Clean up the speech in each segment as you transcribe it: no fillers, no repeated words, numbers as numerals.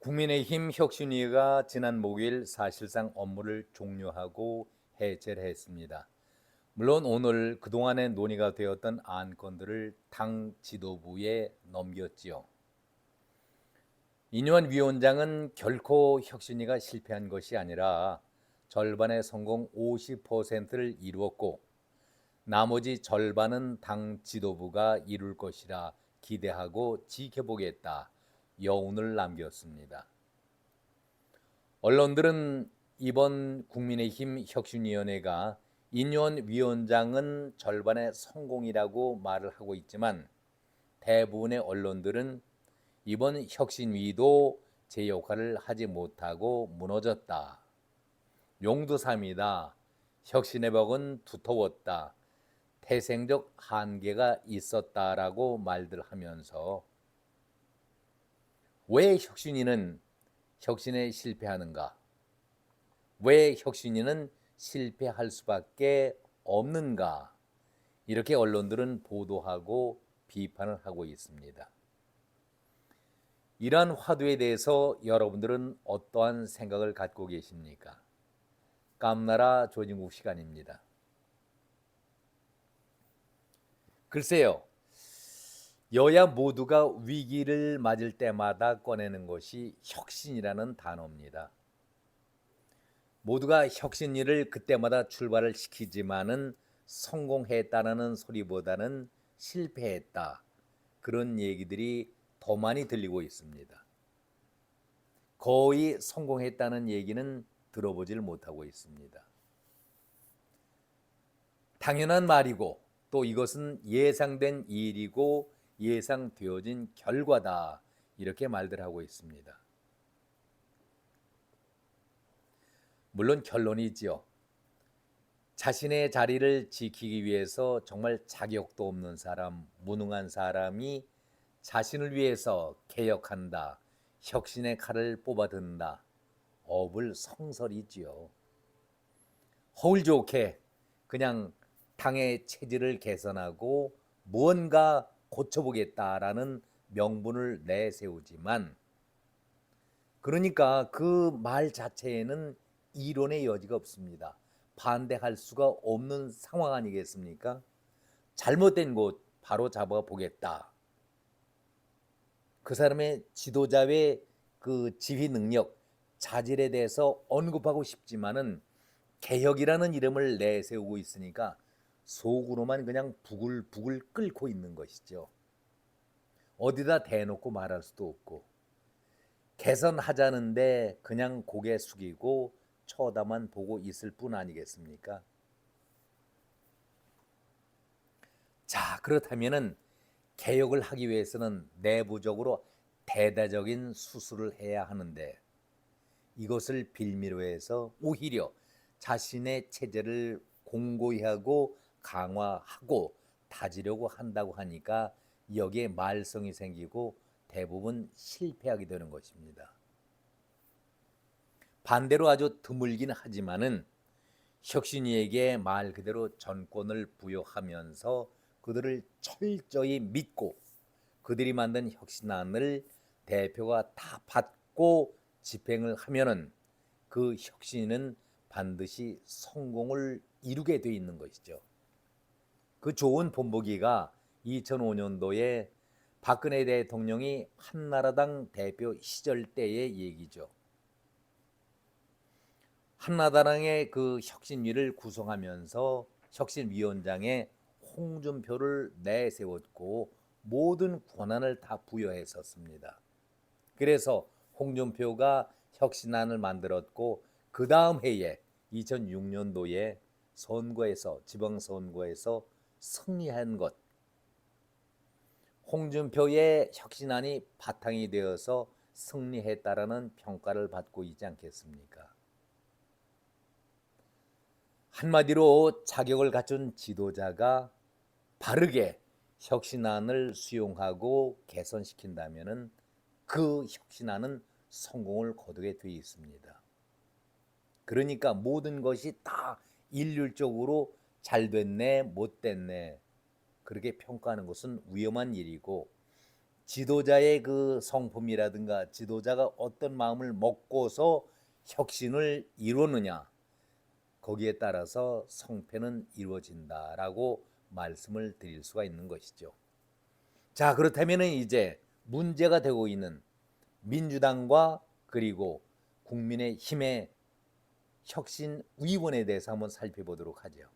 국민의힘 혁신위가 지난 목요일 사실상 업무를 종료하고 해체를 했습니다. 물론 오늘 그동안의 논의가 되었던 안건들을 당 지도부에 넘겼지요. 인요한 위원장은 결코 혁신위가 실패한 것이 아니라 절반의 성공 50%를 이루었고 나머지 절반은 당 지도부가 이룰 것이라 기대하고 지켜보겠다 여운을 남겼습니다. 언론들은 이번 국민의힘 혁신위원회가 인요한 위원장은 절반의 성공이라고 말을 하고 있지만 대부분의 언론들은 이번 혁신위도 제 역할을 하지 못하고 무너졌다. 용두삼이다. 혁신의 벽은 두터웠다. 태생적 한계가 있었다라고 말들 하면서 왜 혁신위는 혁신에 실패하는가? 왜 혁신위는 실패할 수밖에 없는가? 이렇게 언론들은 보도하고 비판을 하고 있습니다. 이러한 화두에 대해서 여러분들은 어떠한 생각을 갖고 계십니까? 깜나라 조진국 시간입니다. 글쎄요, 여야 모두가 위기를 맞을 때마다 꺼내는 것이 혁신이라는 단어입니다. 모두가 혁신일을 그때마다 출발을 시키지만은 성공했다는 소리보다는 실패했다. 그런 얘기들이 더 많이 들리고 있습니다. 거의 성공했다는 얘기는 들어보질 못하고 있습니다. 당연한 말이고 또 이것은 예상된 일이고 예상되어진 결과다. 이렇게 말들 하고 있습니다. 물론 결론이지요. 자신의 자리를 지키기 위해서 정말 자격도 없는 사람, 무능한 사람이 자신을 위해서 개혁한다, 혁신의 칼을 뽑아든다, 어불성설이지요. 허울 좋게 그냥 당의 체질을 개선하고 무언가 고쳐보겠다라는 명분을 내세우지만 그러니까 그 말 자체에는 이론의 여지가 없습니다. 반대할 수가 없는 상황 아니겠습니까? 잘못된 곳 바로 잡아보겠다. 그 사람의 지도자의 그 지휘 능력, 자질에 대해서 언급하고 싶지만은 개혁이라는 이름을 내세우고 있으니까 속으로만 그냥 부글부글 끓고 있는 것이죠. 어디다 대놓고 말할 수도 없고 개선하자는데 그냥 고개 숙이고 쳐다만 보고 있을 뿐 아니겠습니까? 자, 그렇다면은 개혁을 하기 위해서는 내부적으로 대대적인 수술을 해야 하는데 이것을 빌미로 해서 오히려 자신의 체제를 공고히 하고 강화하고 다지려고 한다고 하니까 여기에 말썽이 생기고 대부분 실패하게 되는 것입니다. 반대로 아주 드물긴 하지만은 혁신위에게 말 그대로 전권을 부여하면서 그들을 철저히 믿고 그들이 만든 혁신안을 대표가 다 받고 집행을 하면은 그 혁신은 반드시 성공을 이루게 돼 있는 것이죠. 그 좋은 본보기가 2005년도에 박근혜 대통령이 한나라당 대표 시절 때의 얘기죠. 한나라당의 그 혁신위를 구성하면서 혁신위원장에 홍준표를 내세웠고 모든 권한을 다 부여했었습니다. 그래서 홍준표가 혁신안을 만들었고 그 다음 해에 2006년도에 선거에서 지방선거에서 승리한 것, 홍준표의 혁신안이 바탕이 되어서 승리했다라는 평가를 받고 있지 않겠습니까? 한마디로 자격을 갖춘 지도자가 바르게 혁신안을 수용하고 개선시킨다면 그 혁신안은 성공을 거두게 되어 있습니다. 그러니까 모든 것이 다 일률적으로 잘 됐네, 못 됐네 그렇게 평가하는 것은 위험한 일이고 지도자의 그 성품이라든가 지도자가 어떤 마음을 먹고서 혁신을 이루느냐, 거기에 따라서 성패는 이루어진다라고 말씀을 드릴 수가 있는 것이죠. 자, 그렇다면 이제 문제가 되고 있는 민주당과 그리고 국민의힘의 혁신위원회에 대해서 한번 살펴보도록 하죠.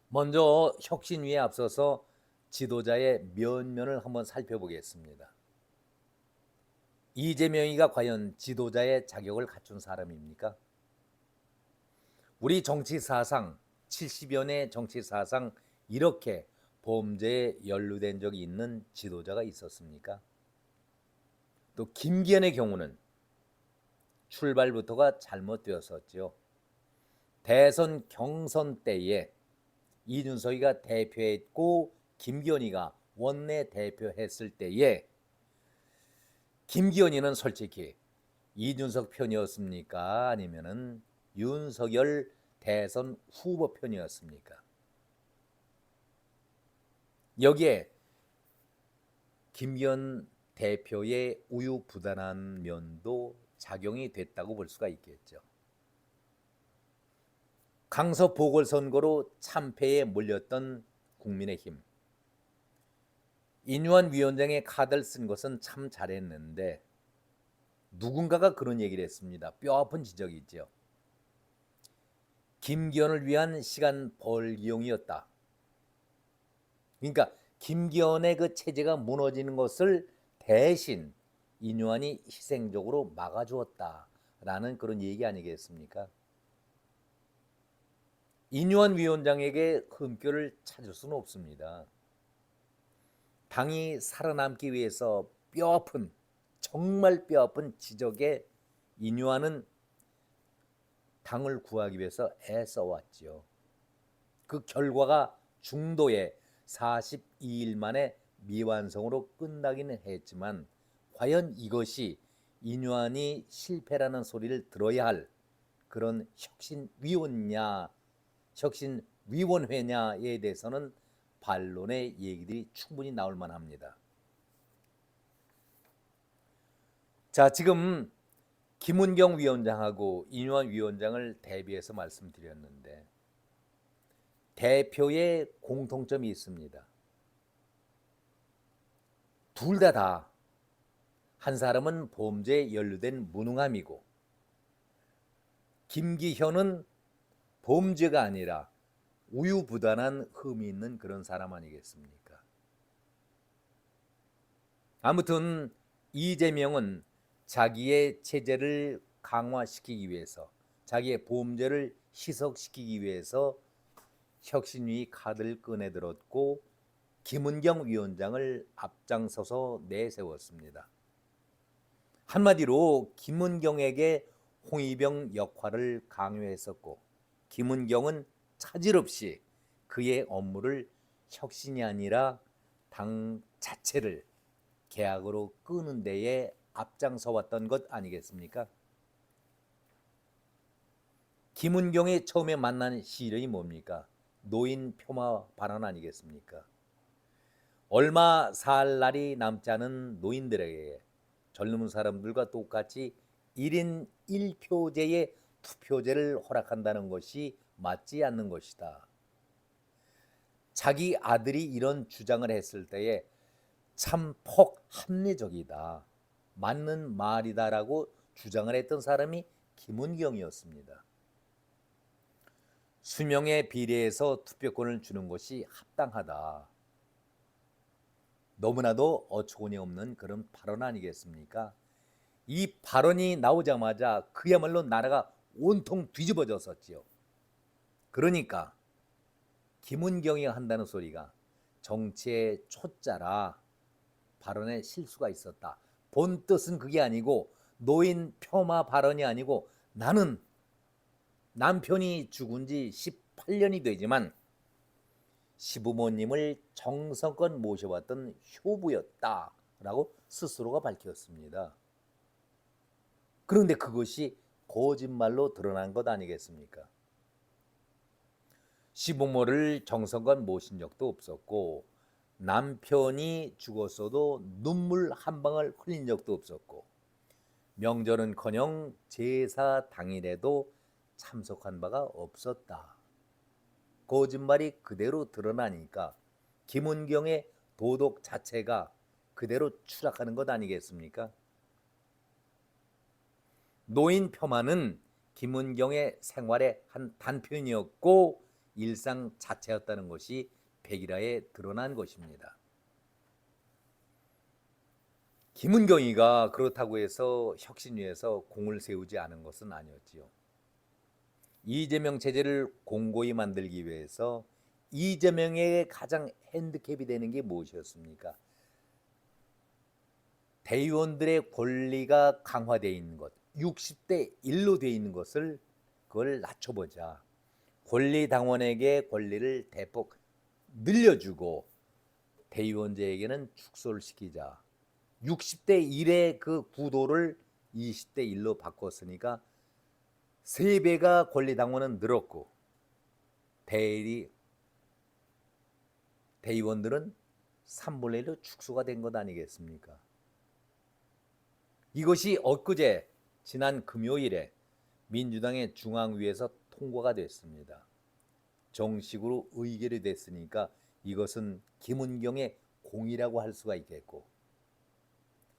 먼저 혁신위에 앞서서 지도자의 면면을 한번 살펴보겠습니다. 이재명이가 과연 지도자의 자격을 갖춘 사람입니까? 우리 정치 사상 70여 년 정치 사상 이렇게 범죄에 연루된 적이 있는 지도자가 있었습니까? 또 김기현의 경우는 출발부터가 잘못되었었죠. 대선 경선 때에 이준석이가 대표했고 김기현이가 원내 대표했을 때에 김기현이는 솔직히 이준석 편이었습니까? 아니면은 윤석열 대선 후보 편이었습니까? 여기에 김기현 대표의 우유부단한 면도 작용이 됐다고 볼 수가 있겠죠. 강서 보궐선거로 참패에 몰렸던 국민의힘, 인유한 위원장의 카드를 쓴 것은 참 잘했는데 누군가가 그런 얘기를 했습니다. 뼈아픈 지적이죠. 김기현을 위한 시간 벌기용이었다. 그러니까 김기현의 그 체제가 무너지는 것을 대신 인유한이 희생적으로 막아주었다라는 그런 얘기 아니겠습니까? 인유한 위원장에게 흠결을 찾을 수는 없습니다. 당이 살아남기 위해서 뼈아픈, 정말 뼈아픈 지적에 인유한은 당을 구하기 위해서 애써왔지요. 그 결과가 중도에 42일 만에 미완성으로 끝나기는 했지만 과연 이것이 인유한이 실패라는 소리를 들어야 할 그런 혁신위원회냐에 대해서는 반론의 얘기들이 충분히 나올 만합니다. 자, 지금 김은경 위원장하고 인유한 위원장을 대비해서 말씀드렸는데 대표의 공통점이 있습니다. 둘 다 한 사람은 범죄에 연루된 무능함이고 김기현은 범죄가 아니라 우유부단한 흠이 있는 그런 사람 아니겠습니까? 아무튼 이재명은 자기의 체제를 강화시키기 위해서 자기의 범죄를 희석시키기 위해서 혁신위 카드를 꺼내들었고 김은경 위원장을 앞장서서 내세웠습니다. 한마디로 김은경에게 홍위병 역할을 강요했었고 김은경은 차질 없이 그의 업무를 혁신이 아니라 당 자체를 계약으로 끄는 데에 앞장서 왔던 것 아니겠습니까? 김은경이 처음에 만난 시련이 뭡니까? 노인 폄하 발언 아니겠습니까? 얼마 살 날이 남지 않은 노인들에게 젊은 사람들과 똑같이 1인 1표제의 투표제를 허락한다는 것이 맞지 않는 것이다. 자기 아들이 이런 주장을 했을 때에 참 폭합리적이다. 맞는 말이다라고 주장을 했던 사람이 김은경이었습니다. 수명에 비례해서 투표권을 주는 것이 합당하다. 너무나도 어처구니 없는 그런 발언 아니겠습니까? 이 발언이 나오자마자 그야말로 나라가 온통 뒤집어졌었지요. 그러니까 김은경이 한다는 소리가 정치의 초짜라 발언에 실수가 있었다. 본 뜻은 그게 아니고 노인 폄하 발언이 아니고 나는 남편이 죽은 지 18년이 되지만 시부모님을 정성껏 모셔왔던 효부였다라고 스스로가 밝혔습니다. 그런데 그것이 거짓말로 드러난 것 아니겠습니까? 시부모를 정성껏 모신 적도 없었고 남편이 죽었어도 눈물 한 방울 흘린 적도 없었고 명절은커녕 제사 당일에도 참석한 바가 없었다. 거짓말이 그대로 드러나니까 김은경의 도덕 자체가 그대로 추락하는 것 아니겠습니까? 노인 폄하는 김은경의 생활의 한 단편이었고 일상 자체였다는 것이 백일화에 드러난 것입니다. 김은경이가 그렇다고 해서 혁신위에서 공을 세우지 않은 것은 아니었지요. 이재명 체제를 공고히 만들기 위해서 이재명에게 가장 핸디캡이 되는 게 무엇이었습니까? 대의원들의 권리가 강화되어 있는 것, 60대 1로 되어 있는 것을 그걸 낮춰보자. 권리당원에게 권리를 대폭 늘려주고 대의원제에게는 축소를 시키자. 60대 1의 그 구도를 20대 1로 바꿨으니까 3배가 권리당원은 늘었고 대의원들은 3분의 1로 축소가 된 것 아니겠습니까? 이것이 엊그제 지난 금요일에 민주당의 중앙위에서 통과가 됐습니다. 정식으로 의결이 됐으니까 이것은 김은경의 공이라고 할 수가 있겠고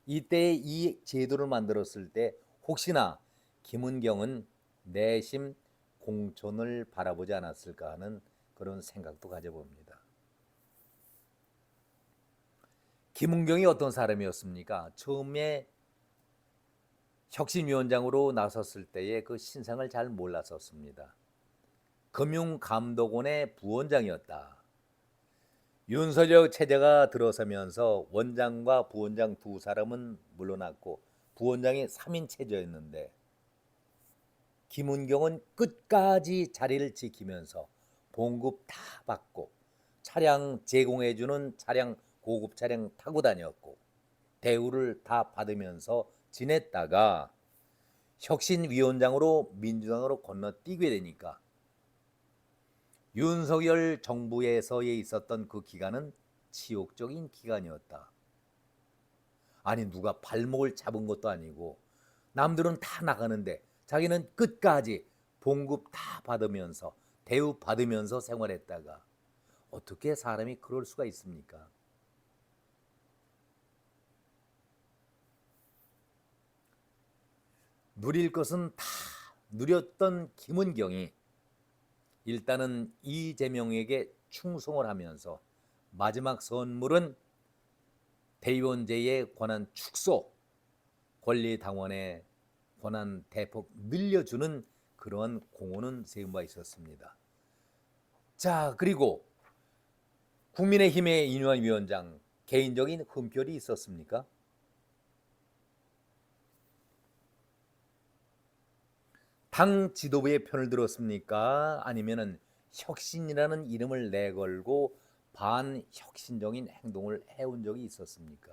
이때 이 제도를 만들었을 때 혹시나 김은경은 내심 공천을 바라보지 않았을까 하는 그런 생각도 가져봅니다. 김은경이 어떤 사람이었습니까? 처음에 혁신위원장으로 나섰을 때의 그 신상을 잘 몰랐었습니다. 금융감독원의 부원장이었다. 윤석열 체제가 들어서면서 원장과 부원장 두 사람은 물러났고 부원장이 3인 체제였는데 김은경은 끝까지 자리를 지키면서 봉급 다 받고 차량 제공해주는 차량 고급 차량 타고 다녔고 대우를 다 받으면서 지냈다가 혁신위원장으로 민주당으로 건너뛰게 되니까 윤석열 정부에서에 있었던 그 기간은 치욕적인 기간이었다. 아니 누가 발목을 잡은 것도 아니고 남들은 다 나가는데 자기는 끝까지 봉급 다 받으면서 대우 받으면서 생활했다가 어떻게 사람이 그럴 수가 있습니까? 누릴 것은 다 누렸던 김은경이 일단은 이재명에게 충성을 하면서 마지막 선물은 대의원제의 권한 축소, 권리당원의 권한 대폭 늘려주는 그런 공헌은 세운 바 있었습니다. 자, 그리고 국민의힘의 이뇨한 위원장 개인적인 흠결이 있었습니까? 당 지도부의 편을 들었습니까? 아니면은 혁신이라는 이름을 내걸고 반혁신적인 행동을 해온 적이 있었습니까?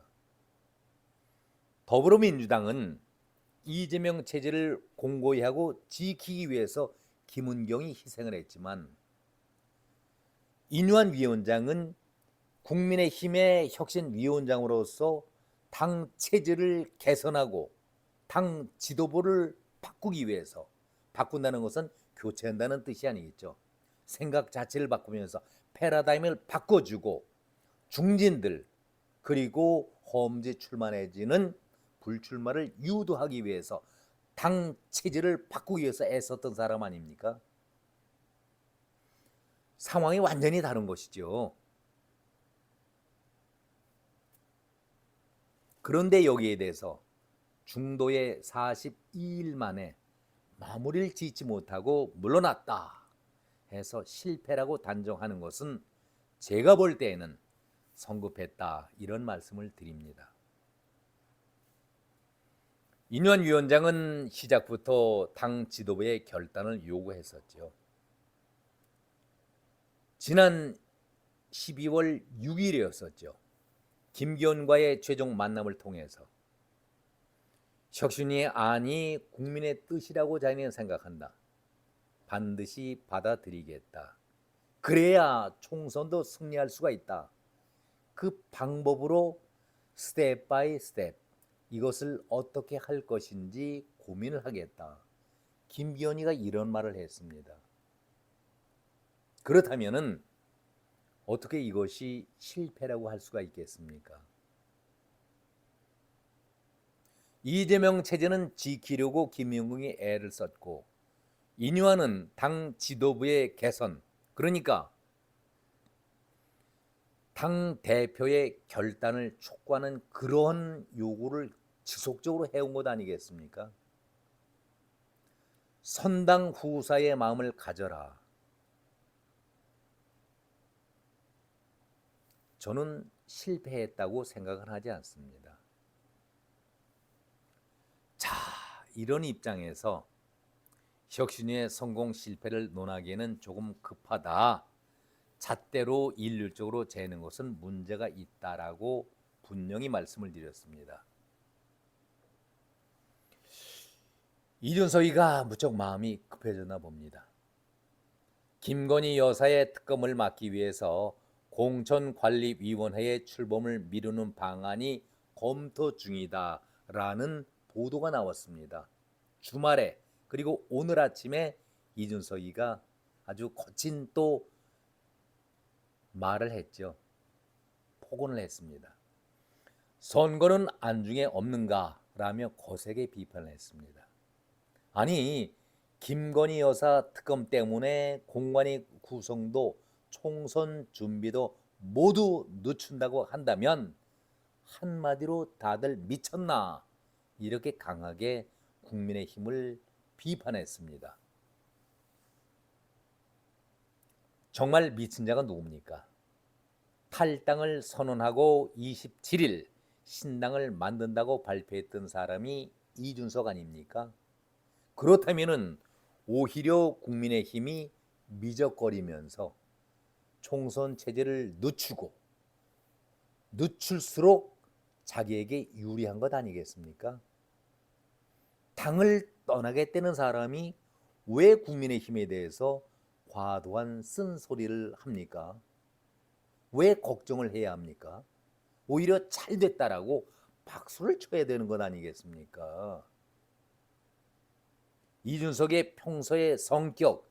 더불어민주당은 이재명 체제를 공고히 하고 지키기 위해서 김은경이 희생을 했지만 이뇨한 위원장은 국민의힘의 혁신위원장으로서 당 체제를 개선하고 당 지도부를 바꾸기 위해서 바꾼다는 것은 교체한다는 뜻이 아니겠죠. 생각 자체를 바꾸면서 패러다임을 바꿔주고 중진들 그리고 험지 출마해지는 불출마를 유도하기 위해서 당 체제를 바꾸기 위해서 애썼던 사람 아닙니까? 상황이 완전히 다른 것이죠. 그런데 여기에 대해서 중도의 42일 만에 마무리를 짓지 못하고 물러났다 해서 실패라고 단정하는 것은 제가 볼 때에는 성급했다 이런 말씀을 드립니다. 이뇨한 위원장은 시작부터 당 지도부의 결단을 요구했었죠. 지난 12월 6일이었었죠. 김기현과의 최종 만남을 통해서 혁신위의 안이 국민의 뜻이라고 자기는 생각한다. 반드시 받아들이겠다. 그래야 총선도 승리할 수가 있다. 그 방법으로 스텝 바이 스텝 이것을 어떻게 할 것인지 고민을 하겠다. 김기현이가 이런 말을 했습니다. 그렇다면은 어떻게 이것이 실패라고 할 수가 있겠습니까? 이재명 체제는 지키려고 김영국이 애를 썼고 인유하는 당 지도부의 개선, 그러니까 당 대표의 결단을 촉구하는 그런 요구를 지속적으로 해온 것 아니겠습니까? 선당 후사의 마음을 가져라. 저는 실패했다고 생각을 하지 않습니다. 자, 이런 입장에서 혁신위의 성공 실패를 논하기에는 조금 급하다. 잣대로 일률적으로 재는 것은 문제가 있다라고 분명히 말씀을 드렸습니다. 이준석이가 무척 마음이 급해졌나 봅니다. 김건희 여사의 특검을 막기 위해서 공천관리위원회의 출범을 미루는 방안이 검토 중이다라는 보도가 나왔습니다. 주말에 그리고 오늘 아침에 이준석이가 아주 거친 또 말을 했죠. 폭언을 했습니다. 선거는 안중에 없는가? 라며 거세게 비판을 했습니다. 아니, 김건희 여사 특검 때문에 공관위 구성도 총선 준비도 모두 늦춘다고 한다면 한마디로 다들 미쳤나? 이렇게 강하게 국민의힘을 비판했습니다. 정말 미친 자가 누굽니까? 탈당을 선언하고 27일 신당을 만든다고 발표했던 사람이 이준석 아닙니까? 그렇다면은 오히려 국민의힘이 미적거리면서 총선 체제를 늦출수록 자기에게 유리한 것 아니겠습니까? 당을 떠나겠다는 사람이 왜 국민의힘에 대해서 과도한 쓴소리를 합니까? 왜 걱정을 해야 합니까? 오히려 잘 됐다라고 박수를 쳐야 되는 것 아니겠습니까? 이준석의 평소의 성격,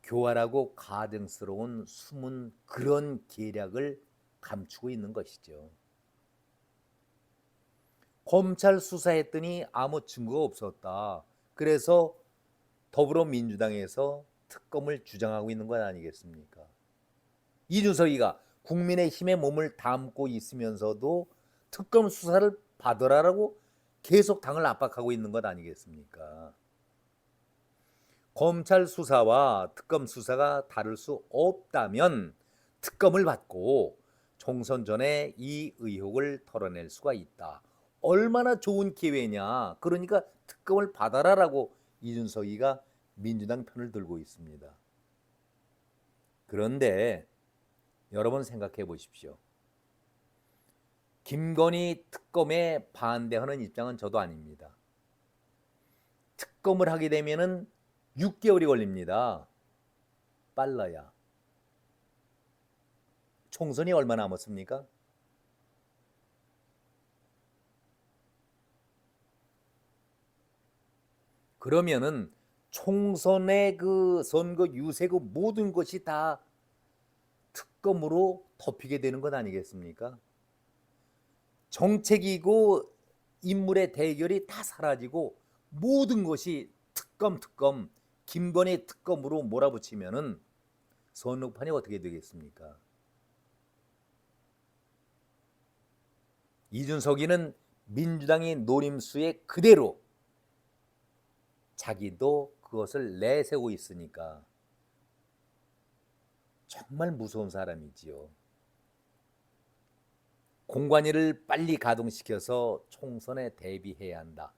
교활하고 가증스러운 숨은 그런 계략을 감추고 있는 것이죠. 검찰 수사했더니 아무 증거가 없었다. 그래서 더불어민주당에서 특검을 주장하고 있는 것 아니겠습니까? 이준석이가 국민의힘의 몸을 담고 있으면서도 특검 수사를 받으라고 계속 당을 압박하고 있는 것 아니겠습니까? 검찰 수사와 특검 수사가 다를 수 없다면 특검을 받고 총선 전에 이 의혹을 털어낼 수가 있다. 얼마나 좋은 기회냐. 그러니까 특검을 받아라라고 이준석이가 민주당 편을 들고 있습니다. 그런데 여러분 생각해 보십시오. 김건희 특검에 반대하는 입장은 저도 아닙니다. 특검을 하게 되면은 6개월이 걸립니다. 빨라야. 총선이 얼마 남았습니까? 그러면은 총선의 그 선거 유세 그 모든 것이 다 특검으로 덮이게 되는 것 아니겠습니까? 정책이고 인물의 대결이 다 사라지고 모든 것이 특검 김건희 특검으로 몰아붙이면은 선거판이 어떻게 되겠습니까? 이준석이는 민주당의 노림수에 그대로 자기도 그것을 내세우고 있으니까 정말 무서운 사람이지요. 공관위를 빨리 가동시켜서 총선에 대비해야 한다.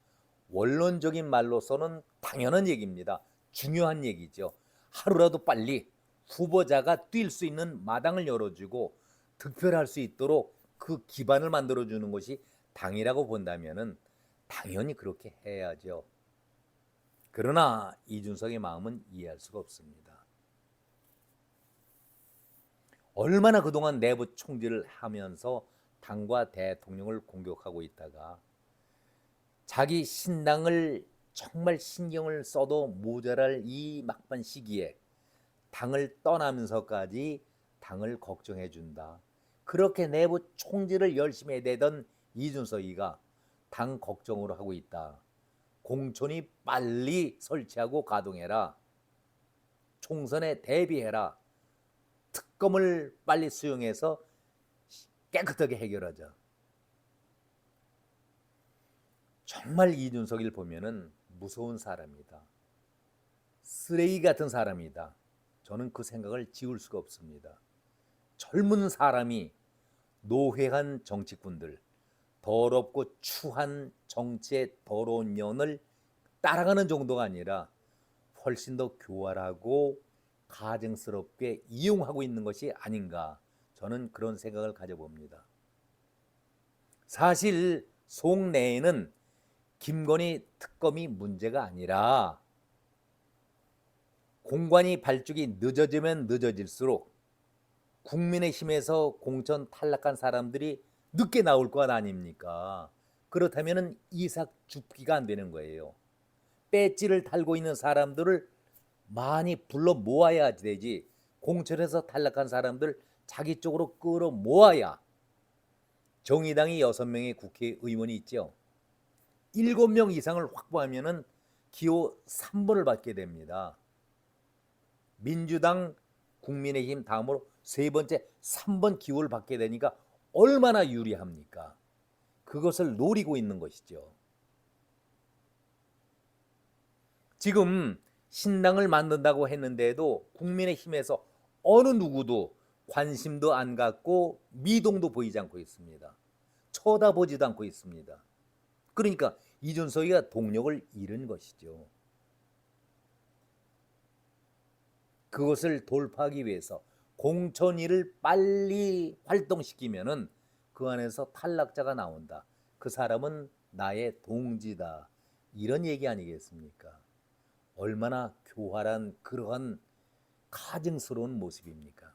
원론적인 말로서는 당연한 얘기입니다. 중요한 얘기죠. 하루라도 빨리 후보자가 뛸 수 있는 마당을 열어주고 득표를 할 수 있도록 그 기반을 만들어주는 것이 당이라고 본다면은 당연히 그렇게 해야죠. 그러나 이준석의 마음은 이해할 수가 없습니다. 얼마나 그동안 내부 총질을 하면서 당과 대통령을 공격하고 있다가 자기 신당을 정말 신경을 써도 모자랄 이 막판 시기에 당을 떠나면서까지 당을 걱정해 준다. 그렇게 내부 총질을 열심히 해대던 이준석이가 당 걱정으로 하고 있다. 공천이 빨리 설치하고 가동해라. 총선에 대비해라. 특검을 빨리 수용해서 깨끗하게 해결하자. 정말 이준석을 보면은 무서운 사람이다. 쓰레기 같은 사람이다. 저는 그 생각을 지울 수가 없습니다. 젊은 사람이 노회한 정치꾼들, 더럽고 추한 정치의 더러운 년을 따라가는 정도가 아니라 훨씬 더 교활하고 가증스럽게 이용하고 있는 것이 아닌가, 저는 그런 생각을 가져봅니다. 사실 속내에는 김건희 특검이 문제가 아니라 공관위 발족이 늦어지면 늦어질수록 국민의힘에서 공천 탈락한 사람들이 늦게 나올 것 아닙니까? 그렇다면 이삭 죽기가 안 되는 거예요. 배지를 달고 있는 사람들을 많이 불러 모아야 되지, 공천에서 탈락한 사람들 자기 쪽으로 끌어 모아야. 정의당이 6명의 국회의원이 있죠. 7명 이상을 확보하면 기호 3번을 받게 됩니다. 민주당, 국민의힘 다음으로 세 번째 3번 기호를 받게 되니까 얼마나 유리합니까? 그것을 노리고 있는 것이죠. 지금 신당을 만든다고 했는데도 국민의힘에서 어느 누구도 관심도 안 갖고 미동도 보이지 않고 있습니다. 쳐다보지도 않고 있습니다. 그러니까 이준석이가 동력을 잃은 것이죠. 그것을 돌파하기 위해서 공천위를 빨리 활동시키면은 그 안에서 탈락자가 나온다. 그 사람은 나의 동지다. 이런 얘기 아니겠습니까? 얼마나 교활한 그러한 가증스러운 모습입니까?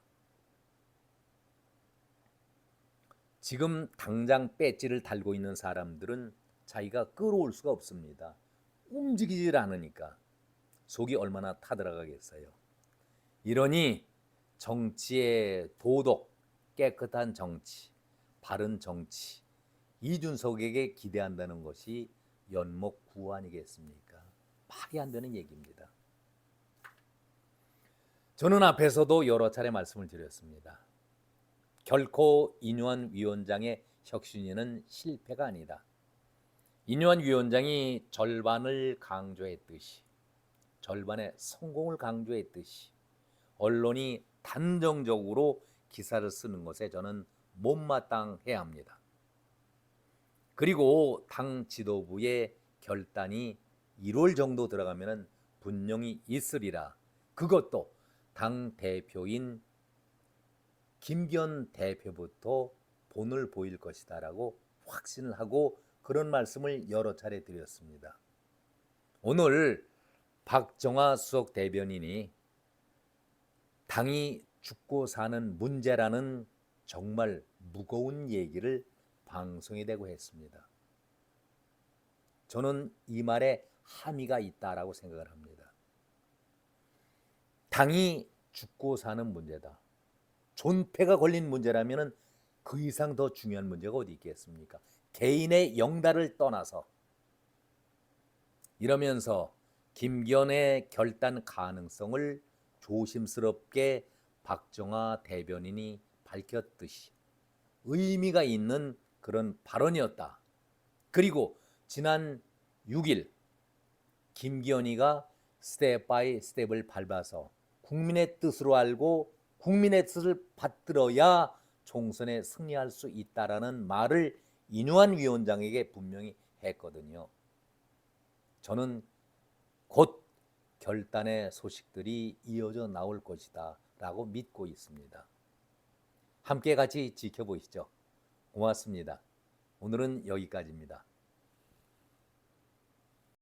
지금 당장 배지를 달고 있는 사람들은 자기가 끌어올 수가 없습니다. 움직이질 않으니까 속이 얼마나 타들어가겠어요. 이러니 정치의 도덕, 깨끗한 정치, 바른 정치, 이준석에게 기대한다는 것이 연목구 아니겠습니까? 말이 안 되는 얘기입니다. 저는 앞에서도 여러 차례 말씀을 드렸습니다. 결코 인유한 위원장의 혁신위는 실패가 아니다. 인유한 위원장이 절반을 강조했듯이, 절반의 성공을 강조했듯이 언론이 단정적으로 기사를 쓰는 것에 저는 못마땅해야 합니다. 그리고 당 지도부의 결단이 1월 정도 들어가면 분명히 있으리라. 그것도 당 대표인 김기현 대표부터 본을 보일 것이다라고 확신을 하고 그런 말씀을 여러 차례 드렸습니다. 오늘 박정화 수석 대변인이 당이 죽고 사는 문제라는 정말 무거운 얘기를 방송에 대고 했습니다. 저는 이 말에 함의가 있다라고 생각을 합니다. 당이 죽고 사는 문제다. 존폐가 걸린 문제라면 그 이상 더 중요한 문제가 어디 있겠습니까? 개인의 영달을 떠나서. 이러면서 김기현의 결단 가능성을 조심스럽게 박정화 대변인이 밝혔듯이 의미가 있는 그런 발언이었다. 그리고 지난 6일 김기현이가 스텝 바이 스텝을 밟아서 국민의 뜻으로 알고 국민의 뜻을 받들어야 총선에 승리할 수 있다라는 말을 인유한 위원장에게 분명히 했거든요. 저는 곧 결단의 소식들이 이어져 나올 것이다 라고 믿고 있습니다. 함께 같이 지켜보시죠. 고맙습니다. 오늘은 여기까지입니다.